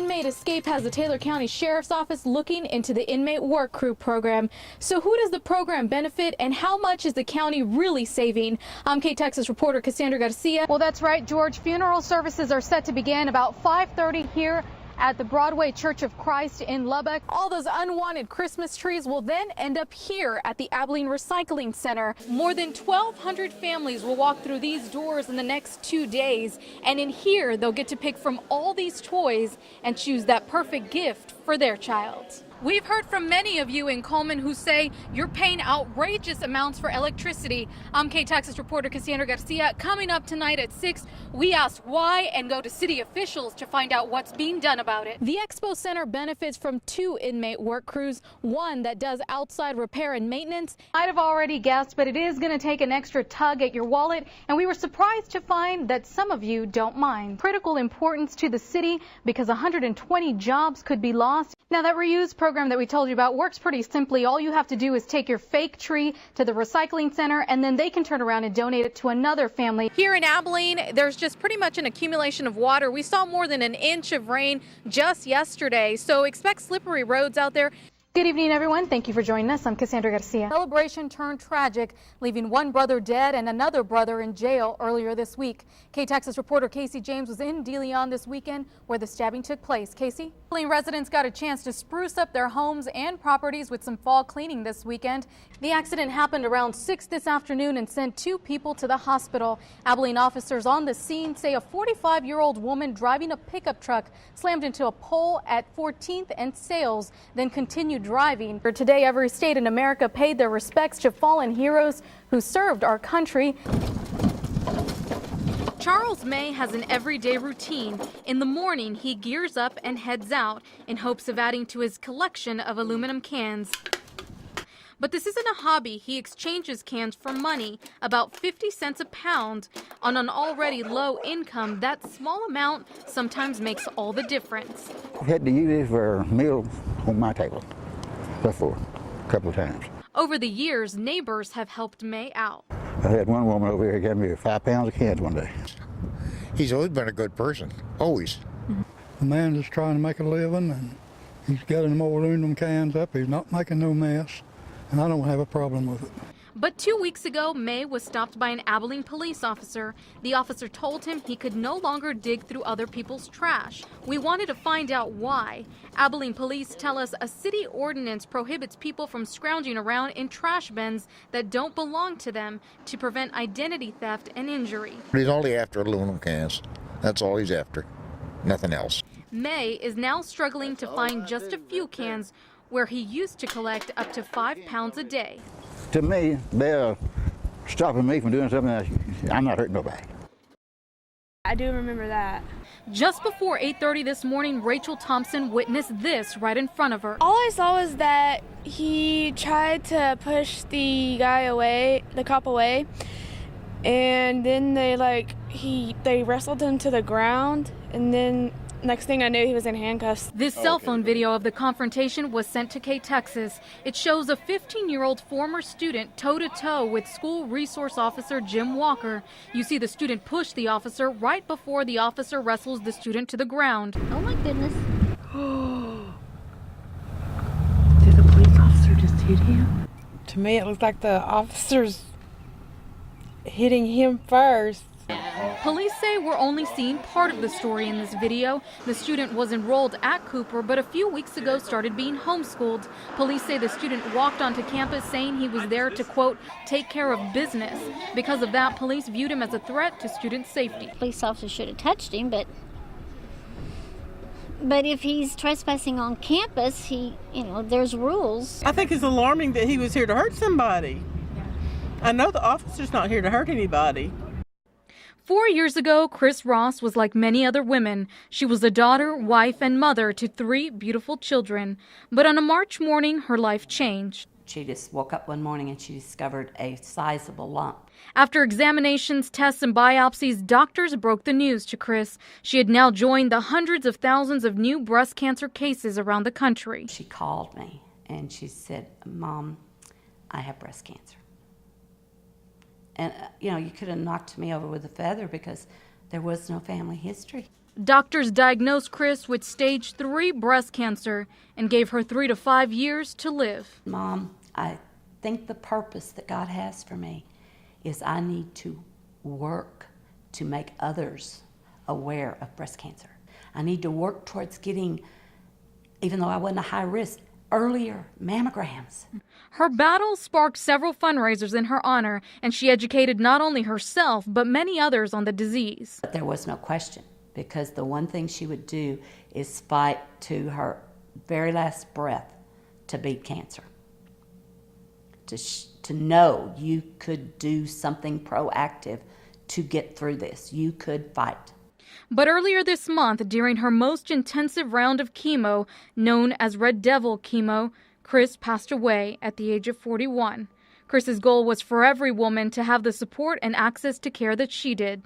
inmate escape has the Taylor County Sheriff's Office looking into the inmate work crew program. So who does the program benefit and how much is the county really saving? I'm KTexas reporter Cassandra Garcia. Well, that's right, George. Funeral services are set to begin about 5:30 here at the Broadway Church of Christ in Lubbock. All those unwanted Christmas trees will then end up here at the Abilene Recycling Center. More than 1,200 families will walk through these doors in the next 2 days. And in here, they'll get to pick from all these toys and choose that perfect gift for their child. We've heard from many of you in Coleman who say you're paying outrageous amounts for electricity. I'm KTexas reporter Cassandra Garcia. Coming up tonight at 6, we ask why and go to city officials to find out what's being done about it. The Expo Center benefits from 2 inmate work crews, one that does outside repair and maintenance. Might have already guessed, but it is going to take an extra tug at your wallet, and we were surprised to find that some of you don't mind. Critical importance to the city because 120 jobs could be lost. Now, that reuse program that we told you about works pretty simply. All you have to do is take your fake tree to the recycling center, and then they can turn around and donate it to another family. Here in Abilene, there's just pretty much an accumulation of water. We saw more than an inch of rain just yesterday, so expect slippery roads out there. Good evening, everyone. Thank you for joining us. I'm Cassandra Garcia. Celebration turned tragic, leaving one brother dead and another brother in jail earlier this week. KTexas reporter Casey James was in De Leon this weekend where the stabbing took place. Casey? Abilene residents got a chance to spruce up their homes and properties with some fall cleaning this weekend. The accident happened around 6 this afternoon and sent 2 people to the hospital. Abilene officers on the scene say a 45-year-old woman driving a pickup truck slammed into a pole at 14th and Sales, then continued driving. Today, every state in America paid their respects to fallen heroes who served our country. Charles May has an everyday routine. In the morning, he gears up and heads out in hopes of adding to his collection of aluminum cans. But this isn't a hobby. He exchanges cans for money, about 50 cents a pound. On an already low income, that small amount sometimes makes all the difference. I had to use it for meals on my table before, a couple of times. Over the years, neighbors have helped May out. I had one woman over here give me 5 pounds of cans one day. He's always been a good person, always. The man is trying to make a living, and he's getting them old aluminum cans up. He's not making no mess, and I don't have a problem with it. But 2 weeks ago, May was stopped by an Abilene police officer. The officer told him he could no longer dig through other people's trash. We wanted to find out why. Abilene police tell us a city ordinance prohibits people from scrounging around in trash bins that don't belong to them to prevent identity theft and injury. He's only after aluminum cans. That's all he's after. Nothing else. May is now struggling to find just a few cans where he used to collect up to 5 pounds a day. To me, they're stopping me from doing something that I'm not hurting nobody. I do remember that. Just before 8:30 this morning, Rachel Thompson witnessed this right in front of her. All I saw was that he tried to push the guy away, the cop away, and then they wrestled him to the ground, and then next thing I knew, he was in handcuffs. This cell phone video of the confrontation was sent to KTexas. It shows a 15-year-old former student toe-to-toe with school resource officer Jim Walker. You see the student push the officer right before the officer wrestles the student to the ground. Oh my goodness. Did the police officer just hit him? To me, it looks like the officer's hitting him first. Police say we're only seeing part of the story in this video. The student was enrolled at Cooper, but a few weeks ago started being homeschooled. Police say the student walked onto campus saying he was there to, quote, take care of business. Because of that, police viewed him as a threat to student safety. Police officer should have touched him, but if he's trespassing on campus, there's rules. I think it's alarming that he was here to hurt somebody. I know the officer's not here to hurt anybody. 4 years ago, Chris Ross was like many other women. She was a daughter, wife, and mother to 3 beautiful children. But on a March morning, her life changed. She just woke up one morning and she discovered a sizable lump. After examinations, tests, and biopsies, doctors broke the news to Chris. She had now joined the hundreds of thousands of new breast cancer cases around the country. She called me and she said, Mom, I have breast cancer. And, you could have knocked me over with a feather because there was no family history. Doctors diagnosed Chris with stage 3 breast cancer and gave her 3 to 5 years to live. Mom, I think the purpose that God has for me is I need to work to make others aware of breast cancer. I need to work towards getting, even though I wasn't a high risk, earlier mammograms. Her battle sparked several fundraisers in her honor, and she educated not only herself, but many others on the disease. But there was no question, because the one thing she would do is fight to her very last breath to beat cancer. To know you could do something proactive to get through this. You could fight. But earlier this month, during her most intensive round of chemo, known as Red Devil chemo, Chris passed away at the age of 41. Chris's goal was for every woman to have the support and access to care that she did.